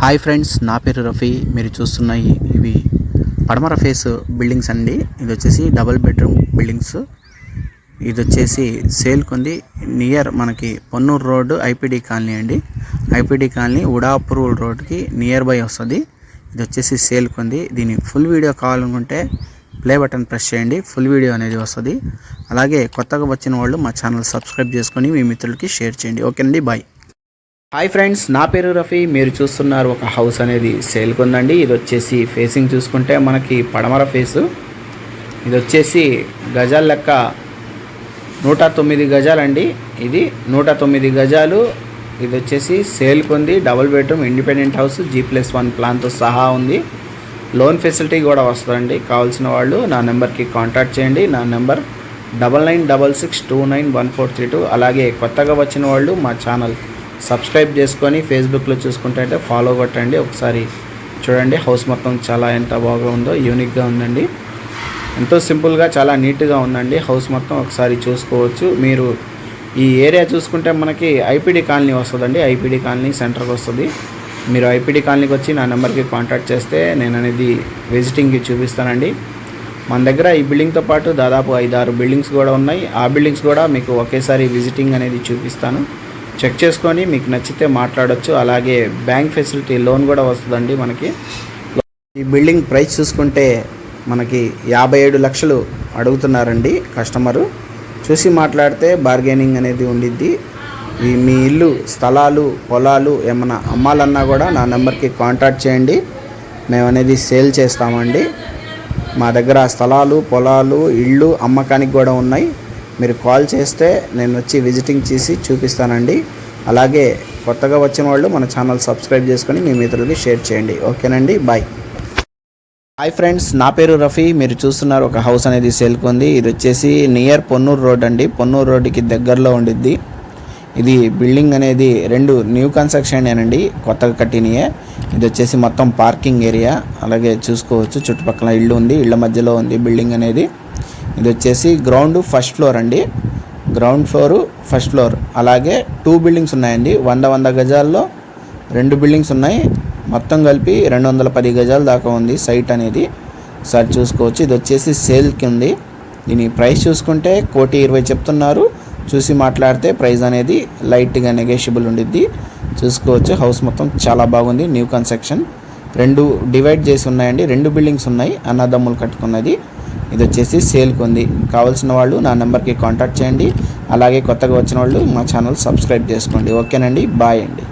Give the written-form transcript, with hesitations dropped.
Hi friends, నా పేరు రఫీ. మీరు చూస్తున్న ఇవి పడమర ఫేస్ బిల్డింగ్స్ అండి. ఇది వచ్చేసి డబుల్ బెడ్రూమ్ బిల్డింగ్స్. ఇది వచ్చేసి సేల్కి ఉంది. నియర్ మనకి పొన్నూరు రోడ్డు ఐపీడీ కాలనీ అండి. ఐపీడీ కాలనీ ఉడాపూర్ రోడ్కి నియర్ బై వస్తుంది. ఇది వచ్చేసి సేల్కి ఉంది. దీని ఫుల్ వీడియో కావాలనుకుంటే ప్లే బటన్ ప్రెస్ చేయండి, ఫుల్ వీడియో అనేది వస్తుంది. అలాగే కొత్తగా వచ్చిన వాళ్ళు మా ఛానల్ సబ్స్క్రైబ్ చేసుకొని మీ మిత్రులకి షేర్ చేయండి. ఓకేనండి, బాయ్. హాయ్ ఫ్రెండ్స్, నా పేరు రఫీ. మీరు చూస్తున్నారు ఒక హౌస్ అనేది సేల్కి ఉందండి. ఇది వచ్చేసి ఫేసింగ్ చూసుకుంటే మనకి పడమర ఫేసు. ఇది వచ్చేసి గజాల లెక్క 109 గజాలండి. ఇది 109 గజాలు. ఇది వచ్చేసి సేల్కి ఉంది. Double bedroom independent house, G+1 ప్లాన్తో సహా ఉంది. లోన్ ఫెసిలిటీ కూడా వస్తుందండి. కావాల్సిన వాళ్ళు నా నెంబర్కి కాంటాక్ట్ చేయండి. నా నెంబర్ 9966291432. అలాగే కొత్తగా వచ్చిన వాళ్ళు మా ఛానల్ సబ్స్క్రైబ్ చేసుకొని ఫేస్బుక్లో చూసుకుంటే ఫాలో కొట్టండి. ఒకసారి చూడండి, హౌస్ మొత్తం చాలా ఎంత బాగా ఉందో, యూనిక్గా ఉందండి. ఎంతో సింపుల్గా చాలా నీట్గా ఉందండి హౌస్ మొత్తం. ఒకసారి చూసుకోవచ్చు. మీరు ఈ ఏరియా చూసుకుంటే మనకి ఐపీడీ కాలనీ వస్తుందండి. ఐపీడీ కాలనీ సెంటర్కి వస్తుంది. మీరు ఐపీడీ కాలనీకి వచ్చి నా నెంబర్కి కాంటాక్ట్ చేస్తే నేను అనేది విజిటింగ్కి చూపిస్తానండి. మన దగ్గర ఈ బిల్డింగ్తో పాటు దాదాపు 5-6 బిల్డింగ్స్ కూడా ఉన్నాయి. ఆ బిల్డింగ్స్ కూడా మీకు ఒకేసారి విజిటింగ్ అనేది చూపిస్తాను. చెక్ చేసుకొని మీకు నచ్చితే మాట్లాడవచ్చు. అలాగే బ్యాంక్ ఫెసిలిటీ లోన్ కూడా వస్తుందండి మనకి. ఈ బిల్డింగ్ ప్రైస్ చూసుకుంటే మనకి 57 లక్షలు అడుగుతున్నారండి కస్టమరు. చూసి మాట్లాడితే బార్గెనింగ్ అనేది ఉండిద్ది. మీ ఇల్లు, స్థలాలు, పొలాలు ఏమైనా అమ్మాలన్నా కూడా నా నెంబర్కి కాంటాక్ట్ చేయండి. మేము అనేది సేల్ చేస్తామండి. మా దగ్గర స్థలాలు, పొలాలు, ఇళ్ళు అమ్మకానికి కూడా ఉన్నాయి. మీరు కాల్ చేస్తే నేను వచ్చి విజిటింగ్ చేసి చూపిస్తానండి. అలాగే కొత్తగా వచ్చిన వాళ్ళు మన ఛానల్ సబ్స్క్రైబ్ చేసుకొని మీ మిత్రులకి షేర్ చేయండి. ఓకేనండి, బాయ్. హాయ్ ఫ్రెండ్స్, నా పేరు రఫీ. మీరు చూస్తున్నారు ఒక హౌస్ అనేది సేల్కి ఉంది. ఇది వచ్చేసి నియర్ పొన్నూరు రోడ్ అండి. పొన్నూరు రోడ్డుకి దగ్గరలో ఉండిద్ది. ఇది బిల్డింగ్ అనేది 2 న్యూ కన్స్ట్రక్షన్ అండి, కొత్తగా కట్టినయే. ఇది వచ్చేసి మొత్తం పార్కింగ్ ఏరియా. అలాగే చూసుకోవచ్చు, చుట్టుపక్కల ఇల్లు ఉంది, ఇళ్ళ మధ్యలో ఉంది బిల్డింగ్ అనేది. ఇది వచ్చేసి గ్రౌండ్ ఫస్ట్ ఫ్లోర్ అండి. Ground floor, first floor. అలాగే 2 బిల్డింగ్స్ ఉన్నాయండి. 100 గజాల్లో 2 బిల్డింగ్స్ ఉన్నాయి. మొత్తం కలిపి 210 గజాల దాకా ఉంది సైట్ అనేది. ఒకసారి చూసుకోవచ్చు. ఇది వచ్చేసి సేల్కి ఉంది. దీని ప్రైస్ చూసుకుంటే 1,20,00,000 చెప్తున్నారు. చూసి మాట్లాడితే ప్రైస్ అనేది లైట్గా నెగోషియబుల్ ఉండిద్ది. చూసుకోవచ్చు, హౌస్ మొత్తం చాలా బాగుంది. New construction. 2 డివైడ్ చేసి ఉన్నాయండి. 2 బిల్డింగ్స్ ఉన్నాయి, అన్నదమ్ములు కట్టుకున్నది. ఇది వచ్చేసి సేల్కి ఉంది. కావాల్సిన వాళ్ళు నా నెంబర్కి కాంటాక్ట్ చేయండి. అలాగే కొత్తగా వచ్చిన వాళ్ళు మా ఛానల్ సబ్స్క్రైబ్ చేసుకోండి. ఓకేనండి, బాయ్ అండి.